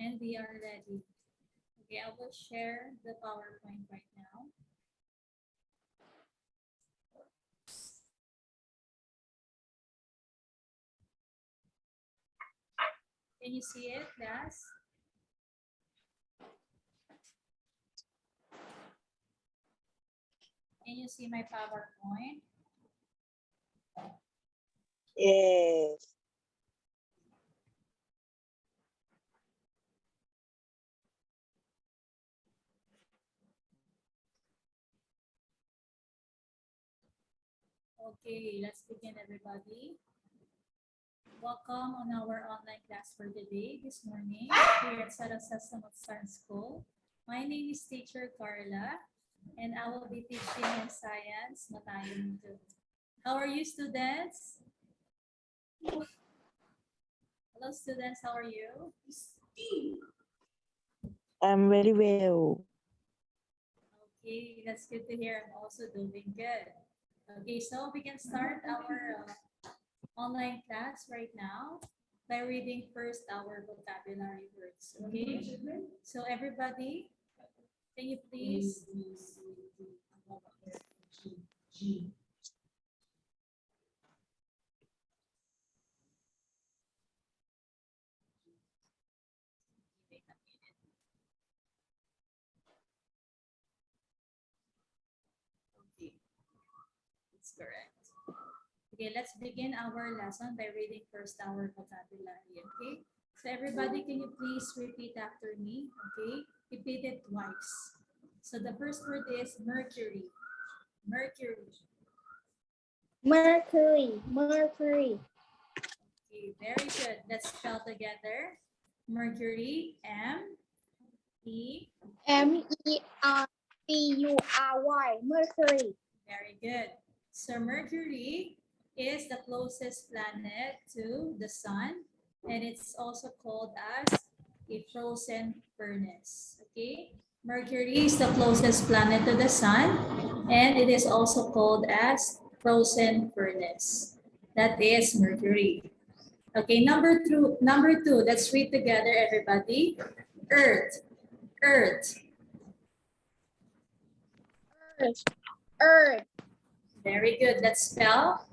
And we are ready. Okay, I will share the PowerPoint right now. Can you see it, class? Can you see my PowerPoint? Yes. Okay, let's begin, everybody. Welcome on our online class for today, this morning, here at Sarasasa Science School. My name is Teacher Carla, and I will be teaching in Science, M.2. How are you, students? Hello, students. How are you? I'm very well. Okay, that's good to hear. I'm also doing good. Okay, so we can start our online class right now by reading first our vocabulary words. Okay, so everybody, can you please? Wait a minute. Okay, it's correct. Okay, let's begin our lesson by reading first our vocabulary. Okay, so everybody, can you please repeat after me? Okay, repeat it twice. So the first word is Mercury. Mercury. Mercury, Mercury, Okay, very good. Let's spell together. Mercury, M-E. Mercury, Mercury. Very good. So Mercury is the closest planet to the sun, and it's also called as a frozen furnace. Okay, Mercury is the closest planet to the sun, and it is also called as frozen furnace. That is Mercury. Okay, number two, let's read together, everybody. Earth, Earth. Earth, Earth, Very good. Let's spell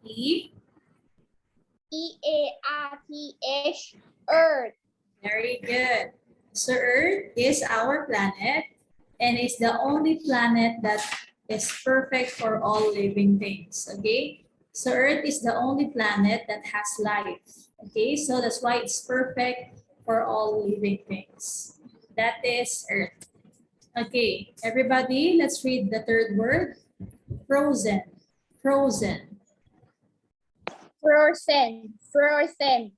E. Earth, Earth. Very good. So Earth is our planet and is the only planet that is perfect for all living things. Okay. So Earth is the only planet that has life. Okay. So that's why it's perfect for all living things. That is Earth. Okay. Everybody, let's read the third word. Frozen. Frozen. Frozen, frozen.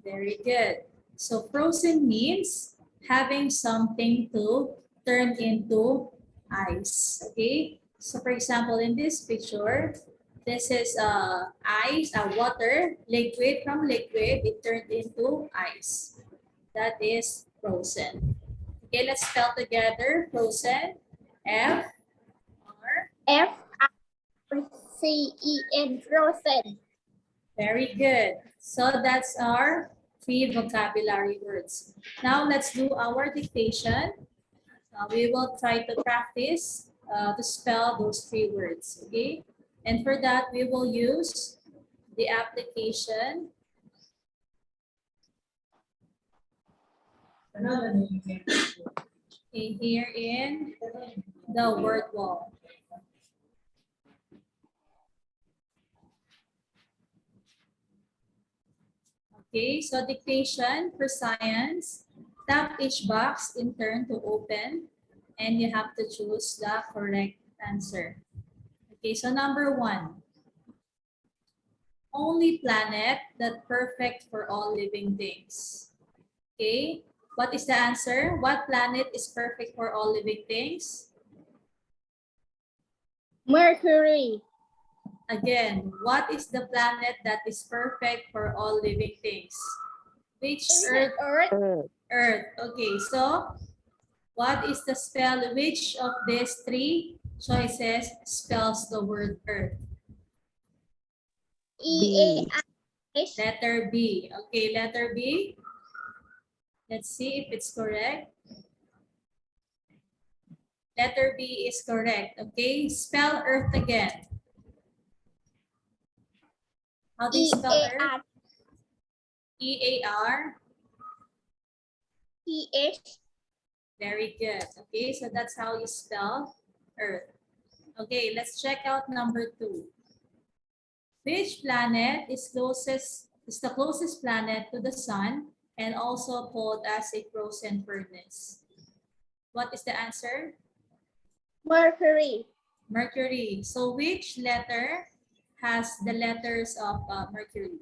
Very good. So frozen means having something to turn into ice. Okay. So for example, in this picture, this is ice, water, liquid. From liquid, it turned into ice. That is frozen. Okay, let's spell together frozen. F R. F-R-C-E-N, frozen. Very good. So that's our 3 vocabulary words. Now let's do our dictation. We will try to practice to spell those 3 words, okay? And for that, we will use the application. Okay, here in the word wall. Okay, so dictation for science, tap each box in turn to open and you have to choose the correct answer. Okay, so number 1, only planet that perfect for all living things. Okay, what is the answer? What planet is perfect for all living things? Mercury, Again, what is the planet that is perfect for all living things? Which Earth? Earth. Earth. Okay, so what is the spell? Which of these 3 choices spells the word Earth? B. E-A-R-H, Letter B. Okay, letter B. Let's see if it's correct. Letter B is correct. Okay, spell Earth again. How do you spell Earth? E-A-R-T-H. E-A-R. Very good. Okay, so that's how you spell Earth. Okay, let's check out number 2. Which planet is the closest planet to the sun and also called as a frozen furnace? What is the answer? Mercury. Mercury. So which letter has the letters of Mercury?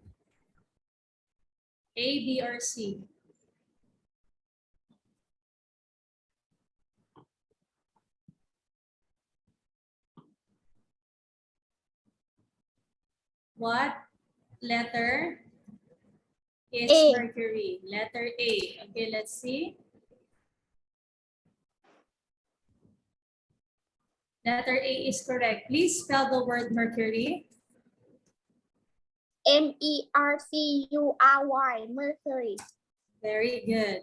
A, B, or C? What letter is A. Mercury? Letter A. Okay, let's see. Letter A is correct. Please spell the word Mercury. M-E-R-C-U-R-Y. Mercury. Very good.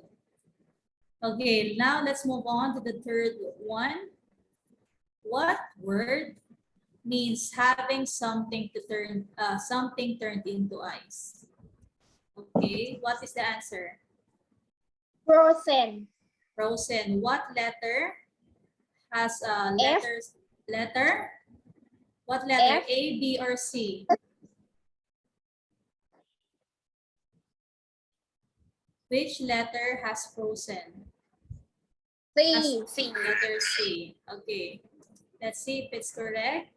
Okay, now let's move on to the third one. What word means having something turned into ice? Okay, what is the answer? Frozen. Frozen. What letter has F. letter? What letter? F. A, B, or C? Which letter has frozen? C. Letter C. Okay. Let's see if it's correct.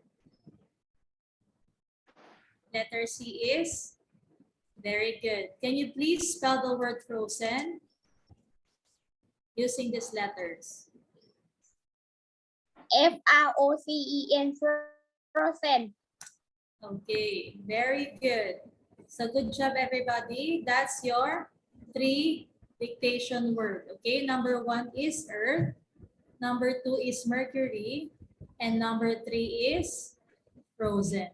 Letter C is very good. Can you please spell the word frozen using these letters? F-R-O-C-E-N. Frozen. Okay, very good. So good job, everybody. That's your 3 dictation word. Okay, number 1 is Earth. Number 2 is Mercury. And number 3 is frozen.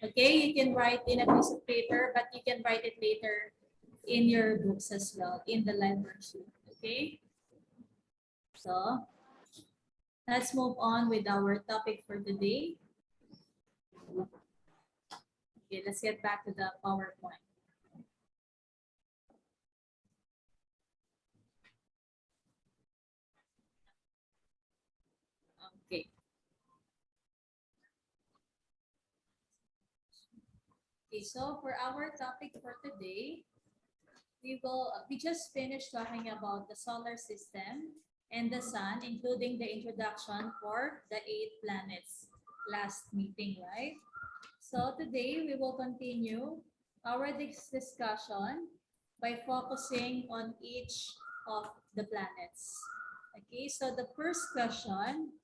Okay, you can write in a piece of paper, but you can write it later in your books as well, in the live worksheet. Okay, so let's move on with our topic for today. Okay, let's get back to the PowerPoint. Okay. Okay, so for our topic for today, we just finished talking about the solar system and the sun, including the introduction for the 8 planets last meeting, right? So today we will continue our discussion by focusing on each of the planets. Okay, so the first question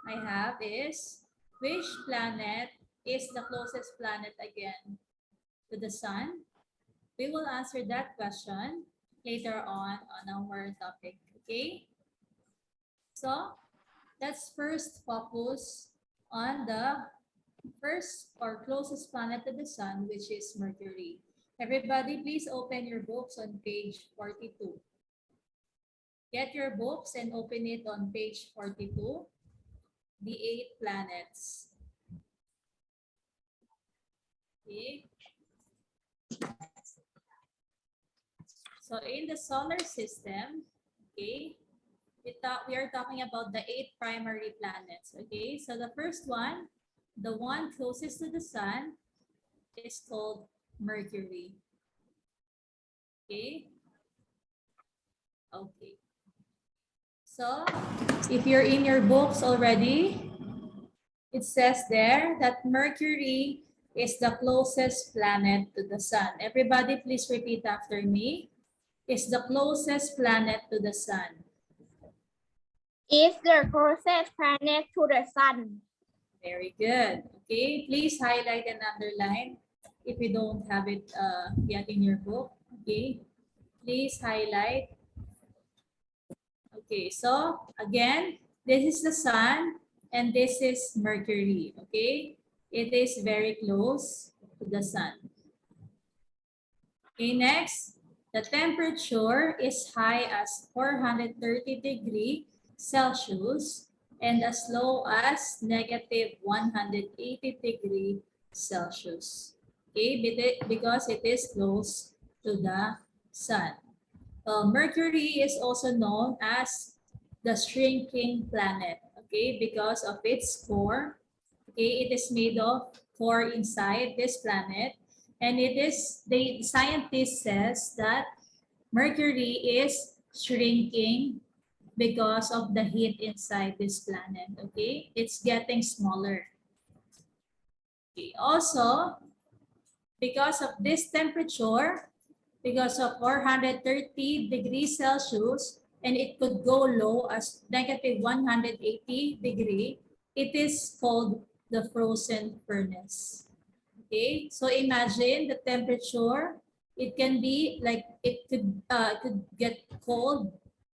I have is, which planet is the closest planet again to the sun? We will answer that question later on our topic, okay? So let's first focus on the first or closest planet to the sun, which is Mercury. Everybody, please open your books on page 42. Get your books and open it on page 42, the 8 planets. Okay. So in the solar system, okay, we are talking about the 8 primary planets. Okay, so the first one, the one closest to the sun, is called Mercury. Okay. Okay. So if you're in your books already, it says there that Mercury is the closest planet to the sun. Everybody, please repeat after me. Is the closest planet to the sun. Is the closest planet to the sun. Very good. Okay, please highlight and underline if you don't have it yet in your book. Okay, please highlight. Okay, so again, this is the sun and this is Mercury. Okay, it is very close to the sun. Okay, next, The temperature is high as 430 degrees Celsius and as low as negative 180 degrees Celsius. Okay, because it is close to the sun. Mercury is also known as the shrinking planet, okay, because of its core. Okay, it is made of core inside this planet, and the scientist says that Mercury is shrinking because of the heat inside this planet. Okay, it's getting smaller. Okay. Also, because of this temperature, because of 430 degrees Celsius, and it could go low as negative 180 degree, it is called the frozen furnace. Okay, so imagine the temperature. It can be like it could get cold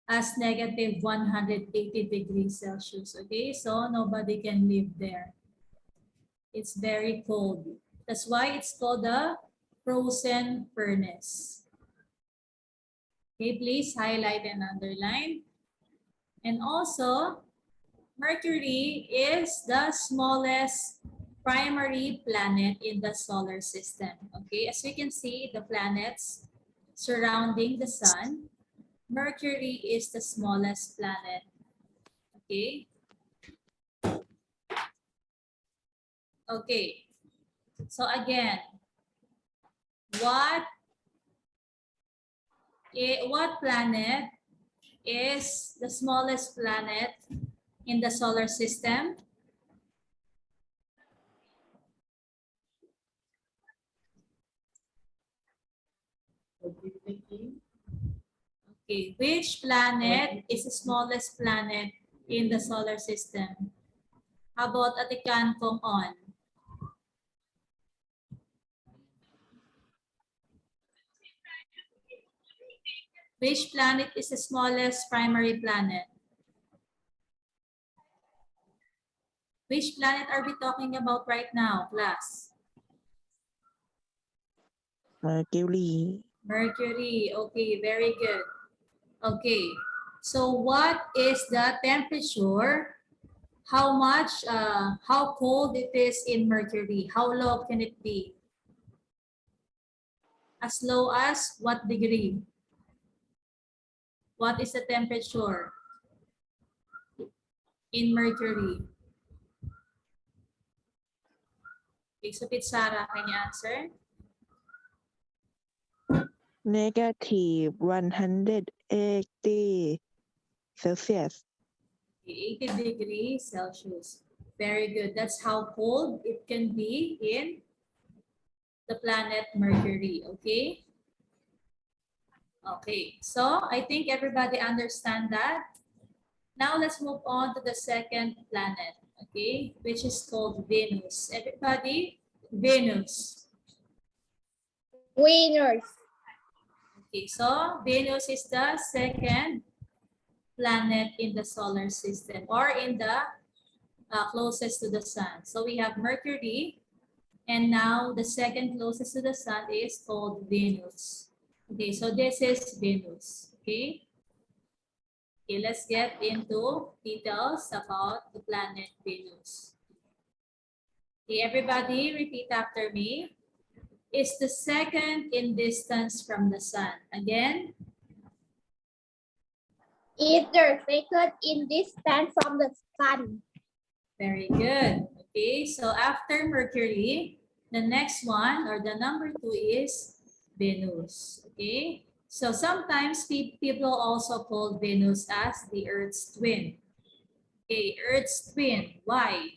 as negative 180 degrees Celsius. Okay, so nobody can live there. It's very cold. That's why it's called the frozen furnace. Okay, please highlight and underline. And also, Mercury is the smallest primary planet in the solar system. Okay, as you can see, the planets surrounding the sun, Mercury is the smallest planet. Okay. Okay. So again, what planet is the smallest planet in the solar system? Okay, which planet is the smallest planet in the solar system? How about Atikan Kong On? Which planet is the smallest primary planet? Which planet are we talking about right now, class? Mercury. Mercury. Okay, very good. Okay, so what is the temperature? How cold it is in Mercury? How low can it be? As low as what degree? What is the temperature in Mercury? Okay, so Pitsara, can you answer? Negative 180 Celsius. 80 degrees Celsius. Very good. That's how cold it can be in the planet Mercury. Okay? Okay. So I think everybody understand that. Now let's move on to the second planet. Okay? Which is called Venus. Everybody, Venus. Winners. Okay. So Venus is the second planet in the solar system or in the closest to the sun. So we have Mercury, and now the second closest to the sun is called Venus. Okay, so this is Venus. Okay. Okay, let's get into details about the planet Venus. Okay, everybody repeat after me. It's the second in distance from the sun. Again. Is the second in distance from the sun. Very good. Okay, so after Mercury, the next one or the number 2 is Venus. Okay, so sometimes people also call Venus as the Earth's twin. Okay, Earth's twin. Why?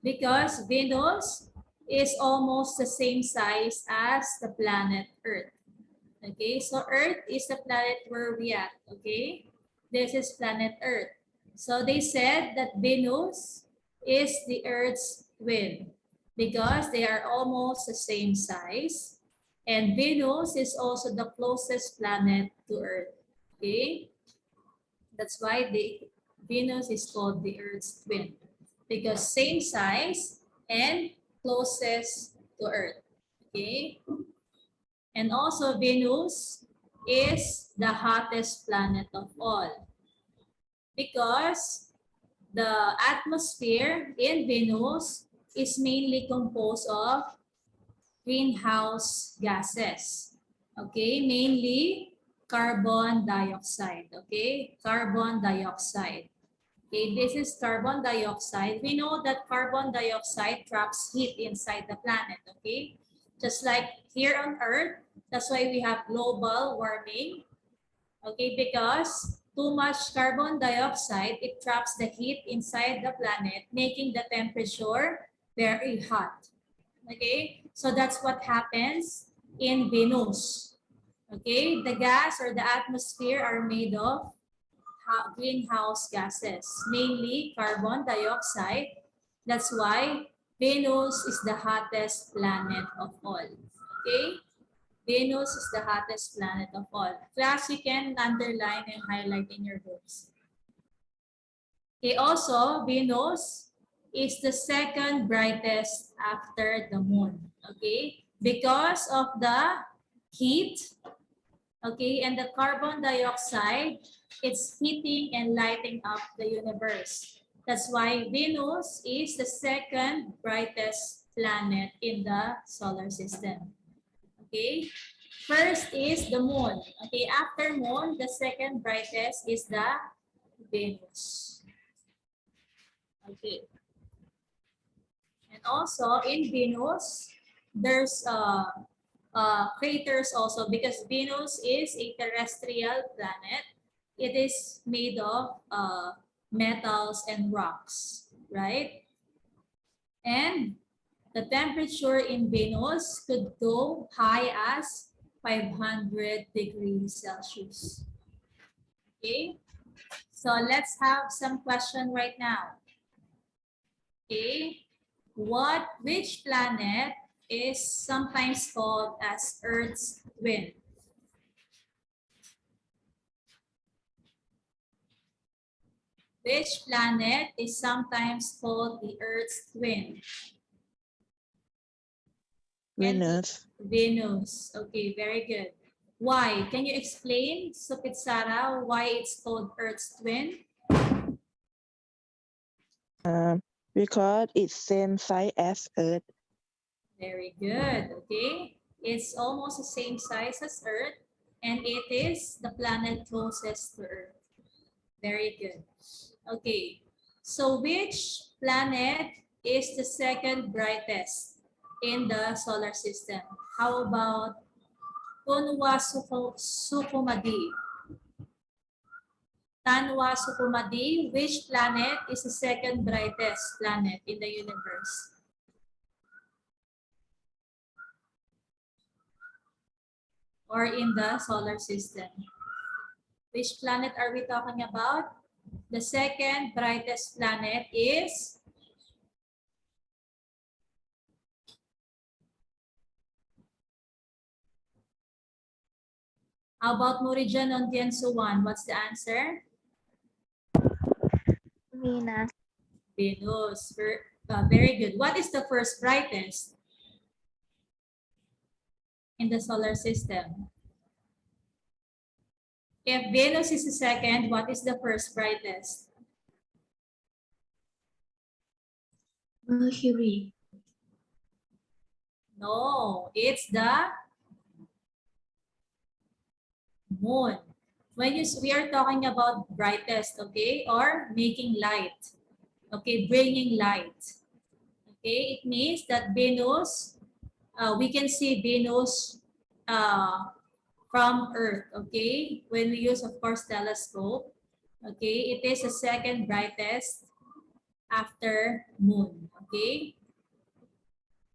Because Venus is almost the same size as the planet Earth. Okay, so Earth is the planet where we at. Okay, this is planet Earth. So they said that Venus is the Earth's twin because they are almost the same size. And Venus is also the closest planet to Earth. Okay, that's why Venus is called the Earth's twin because same size and closest to Earth. Okay, and also Venus is the hottest planet of all? Because the atmosphere in Venus is mainly composed of greenhouse gases. Okay, mainly carbon dioxide. Okay, carbon dioxide. Okay, this is carbon dioxide. We know that carbon dioxide traps heat inside the planet. Okay, just like here on Earth, that's why we have global warming. Okay, because too much carbon dioxide, it traps the heat inside the planet, making the temperature very hot. Okay, so that's what happens in Venus. Okay, the gas or the atmosphere are made of greenhouse gases, mainly carbon dioxide. That's why Venus is the hottest planet of all. Okay, Venus is the hottest planet of all. Class, you can underline and highlight in your books. Okay, also, Venus is the second brightest after the moon. Okay, because of the heat, okay, and the carbon dioxide, it's heating and lighting up the universe. That's why Venus is the second brightest planet in the solar system. Okay, first is the moon. Okay, after moon, the second brightest is the Venus. Okay. And also in Venus, there's craters also because Venus is a terrestrial planet. It is made of metals and rocks, right? And the temperature in Venus could go high as 500 degrees Celsius. Okay, so let's have some question right now. Okay, which planet is sometimes called as Earth's twin? Which planet is sometimes called the Earth's twin? Venus. Venus. Okay, very good. Why? Can you explain, Sukitsara, why it's called Earth's twin? Because it's same size as Earth. Very good. Okay, it's almost the same size as Earth, and it is the planet closest to Earth. Very good. Okay, so which planet is the second brightest in the solar system? How about Tanwa Sukumadi? Tanwa Sukumadi, which planet is the second brightest planet in the universe? Or in the solar system? Which planet are we talking about? The second brightest planet is how about Morijan on Tiansu 1? What's the answer? Venus. Venus. Very good. What is the first brightest in the solar system? If Venus is the second, what is the first brightest? Mercury. No, it's the moon. We are talking about brightest, okay, or making light, okay, bringing light, okay, it means that Venus, we can see Venus from Earth, okay, when we use, of course, telescope, okay, it is the second brightest after moon, okay,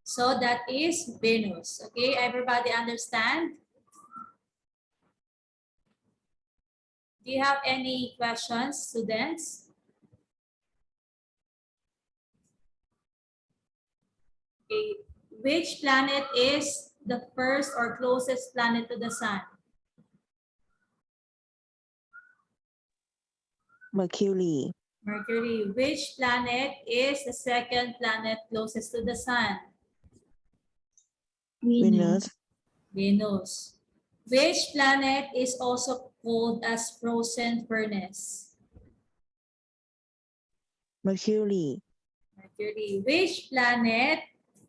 so that is Venus, okay, everybody understand? Do you have any questions, students? Okay. Which planet is the first or closest planet to the sun? Mercury. Mercury. Which planet is the second planet closest to the sun? Venus. Venus. Which planet is also called as frozen furnace? Mercury. Mercury. Which planet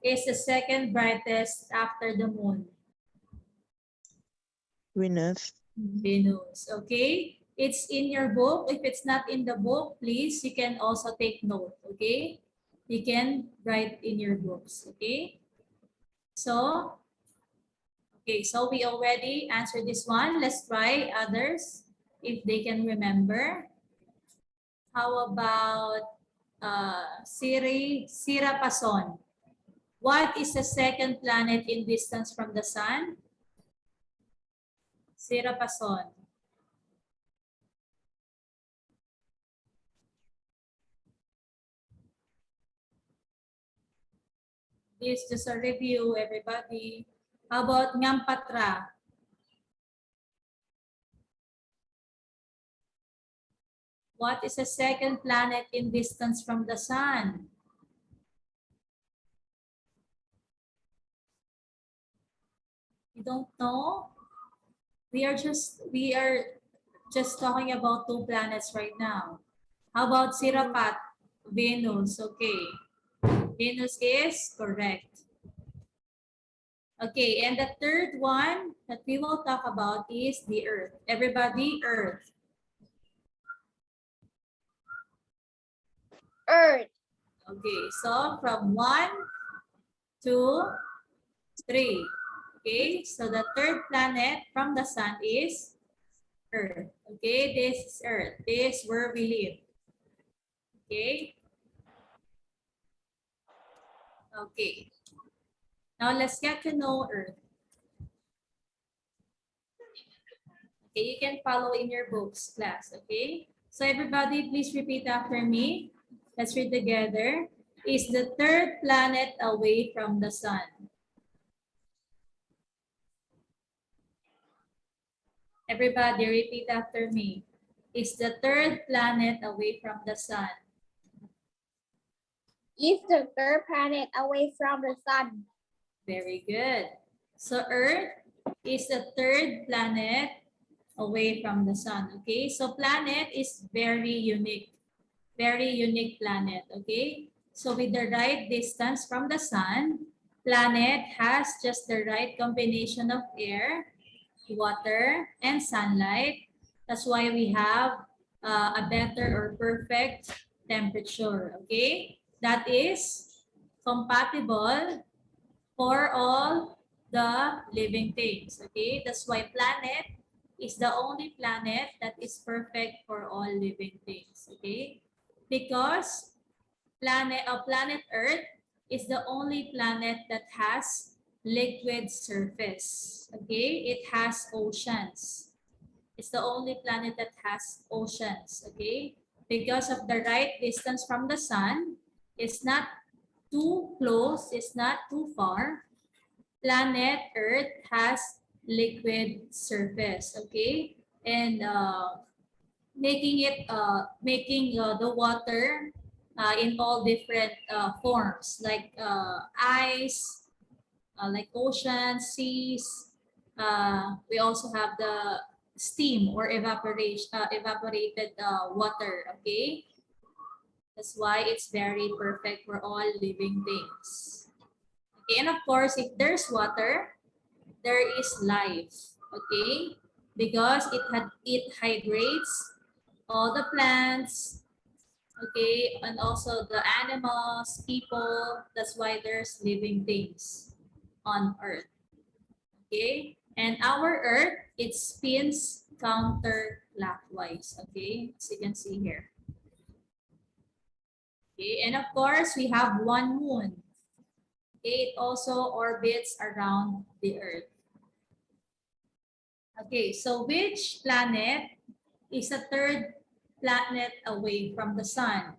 is the second brightest after the moon? Venus. Venus. Okay? It's in your book. If it's not in the book, please, you can also take note. Okay? You can write in your books. Okay? So, so we already answered this one. Let's try others if they can remember. How about Sirapason? What is the second planet in distance from the sun? Sirapason. This is just a review, everybody. How about Ngampatra? What is the second planet in distance from the sun? You don't know? We are just talking about two planets right now. How about Sirapat? Venus. Okay. Venus is correct. Okay, and the third one that we will talk about is the Earth. Everybody, Earth. Earth. Okay, so from 1, 2, 3. Okay, so the third planet from the sun is Earth. Okay, this is Earth. This is where we live. Okay. Okay. Now let's get to know Earth. Okay, you can follow in your books, class. Okay. So everybody, please repeat after me. Let's read together. Is the third planet away from the sun? Everybody, repeat after me. Is the third planet away from the sun? Is the third planet away from the sun? Very good. So Earth is the third planet away from the sun. Okay, so planet is very unique planet. Okay, so with the right distance from the sun, planet has just the right combination of air, water, and sunlight. That's why we have a better or perfect temperature. Okay, that is compatible for all the living things. Okay, that's why planet is the only planet that is perfect for all living things. Okay, because planet Earth is the only planet that has liquid surface. Okay, it has oceans. It's the only planet that has oceans. Okay, because of the right distance from the sun, it's not too close, it's not too far. Planet Earth has liquid surface. Okay, and making the water in all different forms like ice, like oceans, seas. We also have the steam or evaporated water. Okay, that's why it's very perfect for all living things. Okay, and of course, if there's water, there is life. Okay, because it hydrates all the plants, okay, and also the animals, people. That's why there's living things on Earth. Okay, and our Earth, it spins counterclockwise. Okay, as you can see here. Okay, and of course we have one moon. Okay, it also orbits around the Earth. Okay, so which planet is the third planet away from the sun?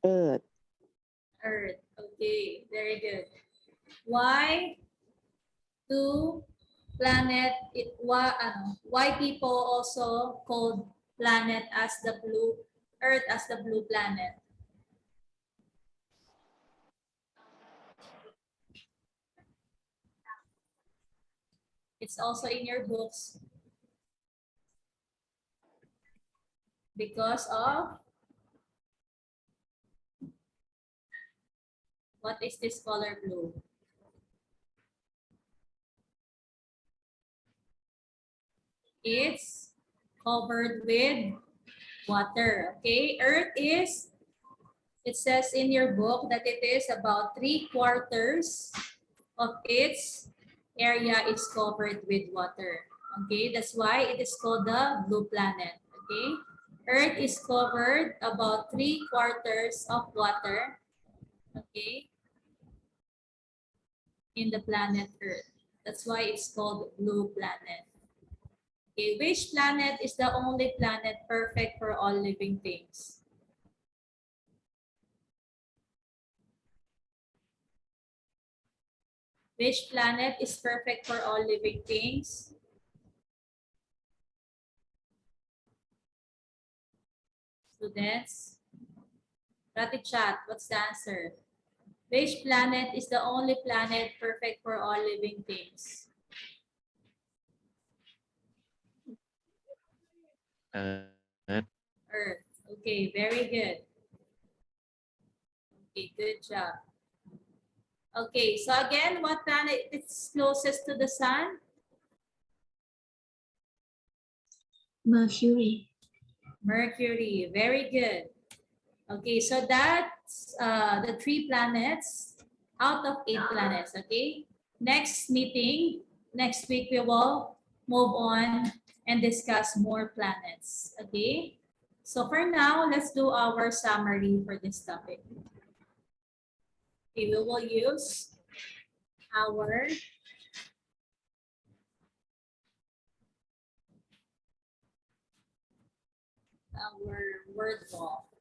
Earth. Earth. Okay, very good. Why do why people also called planet as the blue, Earth as the blue planet? It's also in your books because of what is this color blue? It's covered with water. Okay, Earth is, it says in your book that it is about 3/4 of its area is covered with water. Okay, that's why it is called the blue planet. Okay, Earth is covered about 3/4 of water. Okay, in the planet Earth. That's why it's called blue planet. Okay, which planet is the only planet perfect for all living things? Which planet is perfect for all living things? Students, write in chat, what's the answer? Which planet is the only planet perfect for all living things? Earth. Okay, very good. Okay, good job. Okay, so again, what planet is closest to the sun? Mercury. Mercury, very good. Okay, so that's the 3 planets out of 8 planets, okay? Next meeting, next week, we will move on and discuss more planets, okay? So for now, let's do our summary for this topic. Okay, we will use our word wall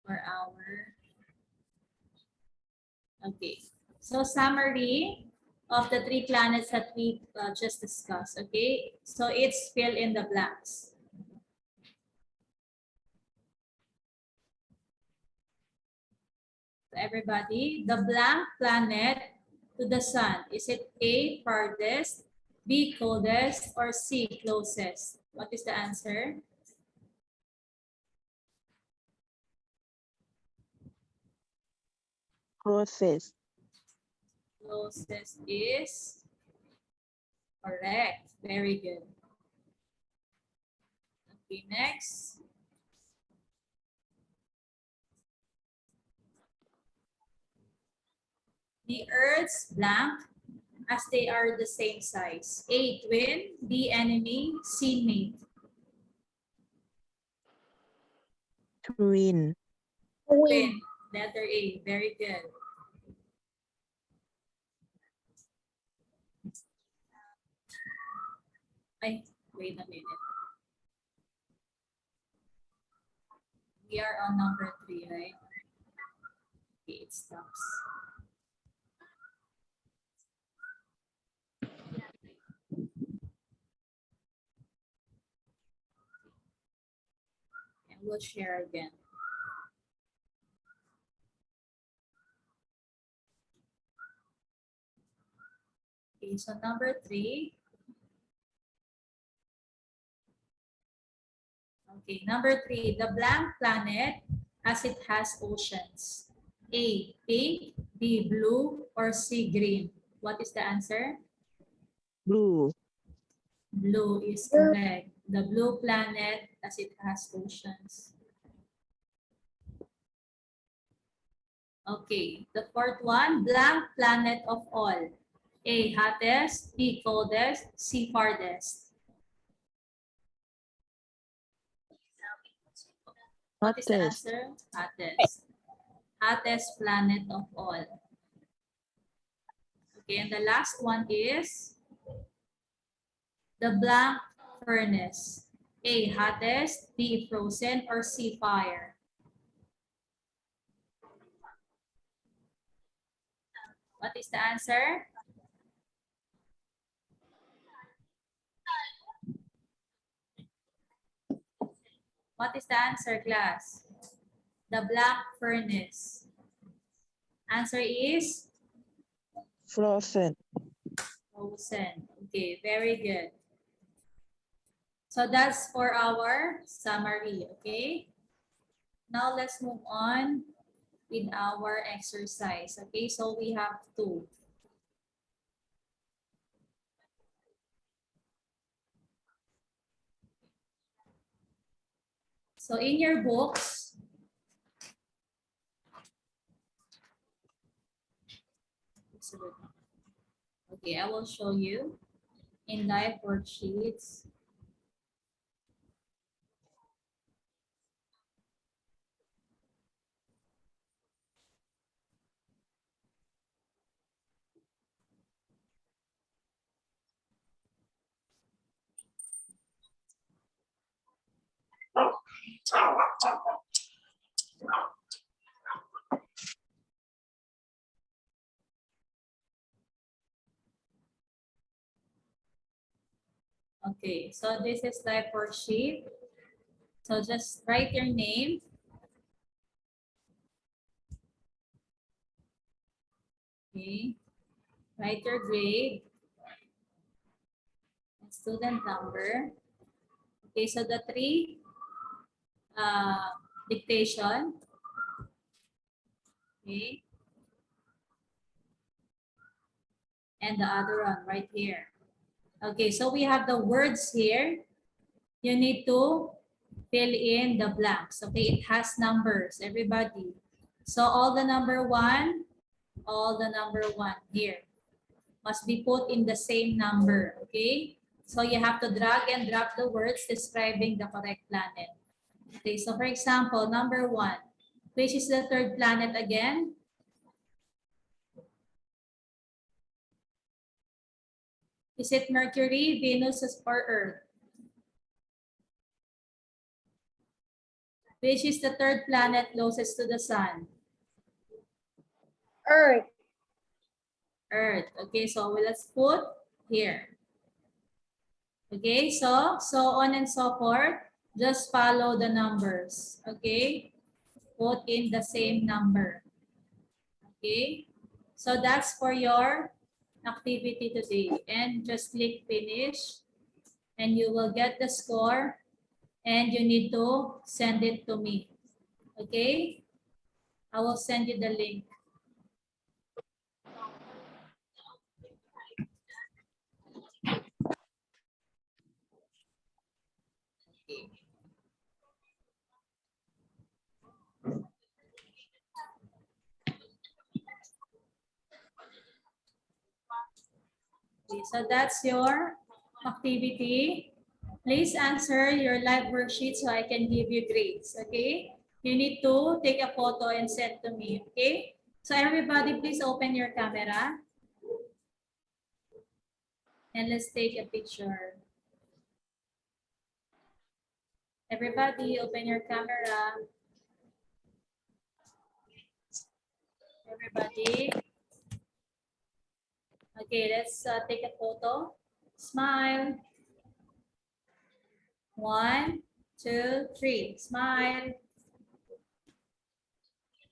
for our, okay. So summary of the 3 planets that we just discussed, okay? So it's fill in the blanks. So everybody, the blank planet to the sun, is it A, farthest, B, coldest, or C, closest? What is the answer? Closest. Closest is correct. Very good. Okay, next. The Earth's blank as they are the same size. A, twin, B, enemy, C, mate. Twin. Twin. Letter A. Very good. Ay, wait a minute. We are on number 3, right? Okay, it stops. And we'll share again. Okay, so number 3. Okay, number 3, the blank planet as it has oceans. A, pink, B, blue, or C, green. What is the answer? Blue. Blue is correct. The blue planet as it has oceans. Okay, the 4th one, blank planet of all. A, hottest, B, coldest, C, farthest. What is the Hottest. answer? Hottest. Hottest planet of all. Okay, and the last one is the blank furnace. A, hottest, B, frozen, or C, fire. What is the answer? What is the answer, class? The black furnace. Answer is Frozen. frozen. Okay, very good. So that's for our summary, okay? Now let's move on with our exercise, okay? So we have two. So in your books, okay, I will show you in live worksheets. Okay, so this is live worksheet. So just write your name. Okay, write your grade and student number. Okay, so the three dictation. Okay, and the other one right here. Okay, so we have the words here. You need to fill in the blanks. Okay, it has numbers, everybody. So all the number one here must be put in the same number. Okay, so you have to drag and drop the words describing the correct planet. Okay, so for example, number one, which is the third planet again? Is it Mercury, Venus, or Earth? Which is the third planet closest to the sun? Earth. Earth. Okay, so let's put here. Okay, so on and so forth. Just follow the numbers. Okay, put in the same number. Okay, so that's for your activity today. And just click finish and you will get the score and you need to send it to me. Okay, I will send you the link. Okay, so that's your activity. Please answer your live worksheet so I can give you grades, okay? You need to take a photo and send to me, okay? So everybody, please open your camera. And let's take a picture. Everybody, open your camera. Everybody. Okay, let's take a photo. Smile. 1, 2, 3. Smile.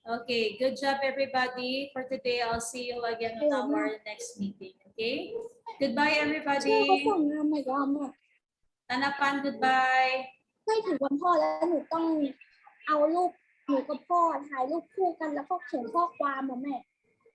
Okay, good job everybody. For today, I'll see you again on our next meeting. Okay? Goodbye ชื่อเขา everybody. ส่งงานมาอีกรอบแม่ Tanapan, goodbye. ใกล้ถึงวันพ่อแล้วหนูต้องเอารูปหนูกับพ่อถ่ายรูปคู่กันแล้วก็เขียนข้อความมาแม่